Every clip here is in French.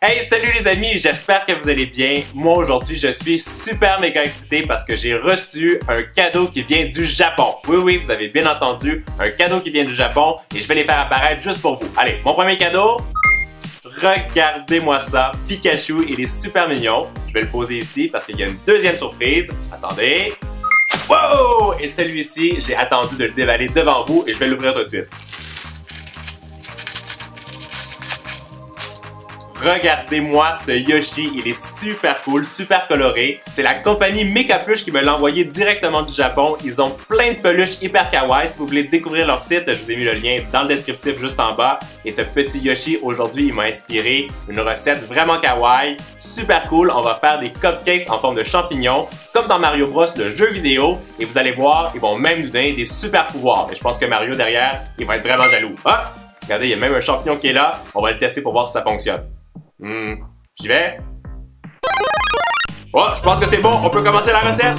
Hey, salut les amis, j'espère que vous allez bien. Moi aujourd'hui, je suis super méga excité parce que j'ai reçu un cadeau qui vient du Japon. Oui, vous avez bien entendu, un cadeau qui vient du Japon et je vais les faire apparaître juste pour vous. Allez, mon premier cadeau, regardez-moi ça, Pikachu, il est super mignon. Je vais le poser ici parce qu'il y a une deuxième surprise. Attendez. Wow! Et celui-ci, j'ai attendu de le déballer devant vous et je vais l'ouvrir tout de suite. Regardez-moi ce Yoshi, il est super cool, super coloré. C'est la compagnie Meka Plush qui me l'a envoyé directement du Japon. Ils ont plein de peluches hyper kawaii. Si vous voulez découvrir leur site, je vous ai mis le lien dans le descriptif juste en bas. Et ce petit Yoshi, aujourd'hui, il m'a inspiré une recette vraiment kawaii, super cool. On va faire des cupcakes en forme de champignons, comme dans Mario Bros, le jeu vidéo. Et vous allez voir, ils vont même nous donner des super pouvoirs. Et je pense que Mario, derrière, il va être vraiment jaloux. Ah! Regardez, il y a même un champignon qui est là. On va le tester pour voir si ça fonctionne. J'y vais. Oh, je pense que c'est bon, on peut commencer la recette.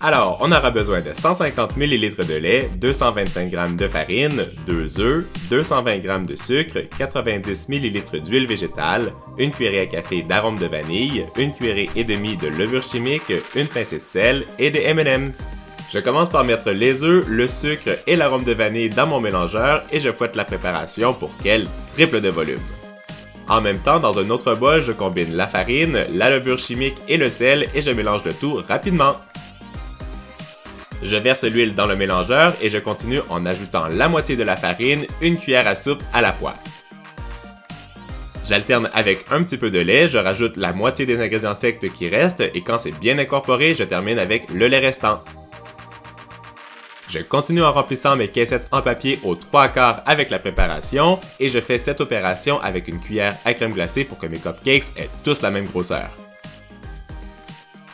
Alors, on aura besoin de 150 ml de lait, 225 g de farine, 2 œufs, 220 g de sucre, 90 ml d'huile végétale, une cuillerée à café d'arôme de vanille, une cuillerée et demie de levure chimique, une pincée de sel et des M&M's. Je commence par mettre les œufs, le sucre et l'arôme de vanille dans mon mélangeur et je fouette la préparation pour qu'elle triple de volume. En même temps, dans un autre bol, je combine la farine, la levure chimique et le sel et je mélange le tout rapidement. Je verse l'huile dans le mélangeur et je continue en ajoutant la moitié de la farine, une cuillère à soupe à la fois. J'alterne avec un petit peu de lait, je rajoute la moitié des ingrédients secs qui restent et quand c'est bien incorporé, je termine avec le lait restant. Je continue en remplissant mes caissettes en papier aux 3/4 avec la préparation et je fais cette opération avec une cuillère à crème glacée pour que mes cupcakes aient tous la même grosseur.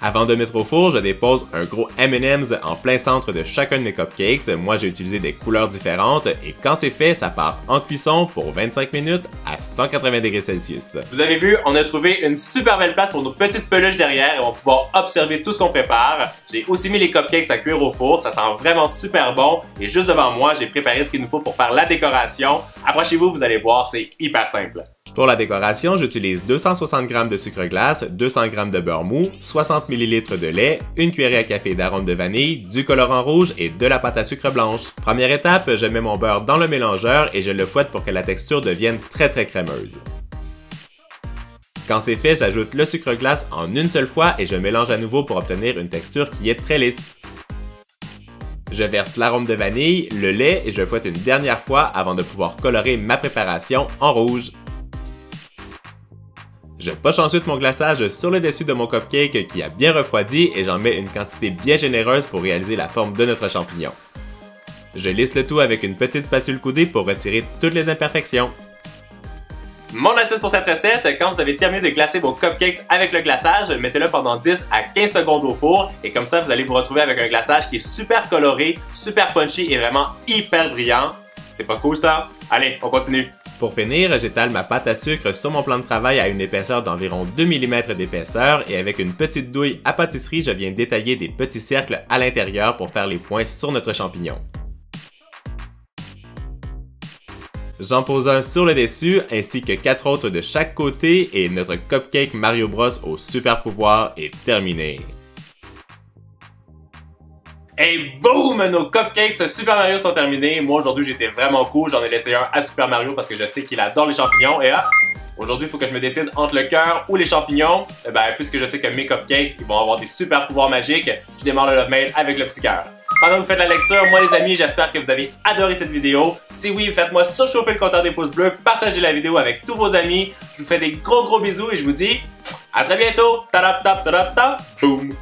Avant de mettre au four, je dépose un gros M&M's en plein centre de chacun de mes cupcakes. Moi, j'ai utilisé des couleurs différentes et quand c'est fait, ça part en cuisson pour 25 minutes à 180 degrés Celsius. Vous avez vu, on a trouvé une super belle place pour nos petites peluches derrière et on va pouvoir observer tout ce qu'on prépare. J'ai aussi mis les cupcakes à cuire au four, ça sent vraiment super bon et juste devant moi, j'ai préparé ce qu'il nous faut pour faire la décoration. Approchez-vous, vous allez voir, c'est hyper simple. Pour la décoration, j'utilise 260 g de sucre glace, 200 g de beurre mou, 60 ml de lait, une cuillerée à café d'arôme de vanille, du colorant rouge et de la pâte à sucre blanche. Première étape, je mets mon beurre dans le mélangeur et je le fouette pour que la texture devienne très crémeuse. Quand c'est fait, j'ajoute le sucre glace en une seule fois et je mélange à nouveau pour obtenir une texture qui est très lisse. Je verse l'arôme de vanille, le lait et je fouette une dernière fois avant de pouvoir colorer ma préparation en rouge. Je poche ensuite mon glaçage sur le dessus de mon cupcake qui a bien refroidi et j'en mets une quantité bien généreuse pour réaliser la forme de notre champignon. Je lisse le tout avec une petite spatule coudée pour retirer toutes les imperfections. Mon astuce pour cette recette, quand vous avez terminé de glacer vos cupcakes avec le glaçage, mettez-le pendant 10 à 15 secondes au four et comme ça vous allez vous retrouver avec un glaçage qui est super coloré, super punchy et vraiment hyper brillant. C'est pas cool ça? Allez, on continue! Pour finir, j'étale ma pâte à sucre sur mon plan de travail à une épaisseur d'environ 2 mm d'épaisseur et avec une petite douille à pâtisserie, je viens détailler des petits cercles à l'intérieur pour faire les points sur notre champignon. J'en pose un sur le dessus ainsi que 4 autres de chaque côté et notre cupcake Mario Bros au super pouvoir est terminé. Et boum! Nos cupcakes Super Mario sont terminés. Moi aujourd'hui j'étais vraiment cool, j'en ai laissé un à Super Mario parce que je sais qu'il adore les champignons et aujourd'hui il faut que je me décide entre le cœur ou les champignons. Puisque je sais que mes cupcakes ils vont avoir des super pouvoirs magiques, je démarre le Love Mail avec le petit cœur. Pendant que vous faites la lecture, moi les amis, j'espère que vous avez adoré cette vidéo. Si oui, faites-moi surchauffer le compteur des pouces bleus, partagez la vidéo avec tous vos amis. Je vous fais des gros bisous et je vous dis à très bientôt. Ta-da-ta-ta-ta-ta. Boum!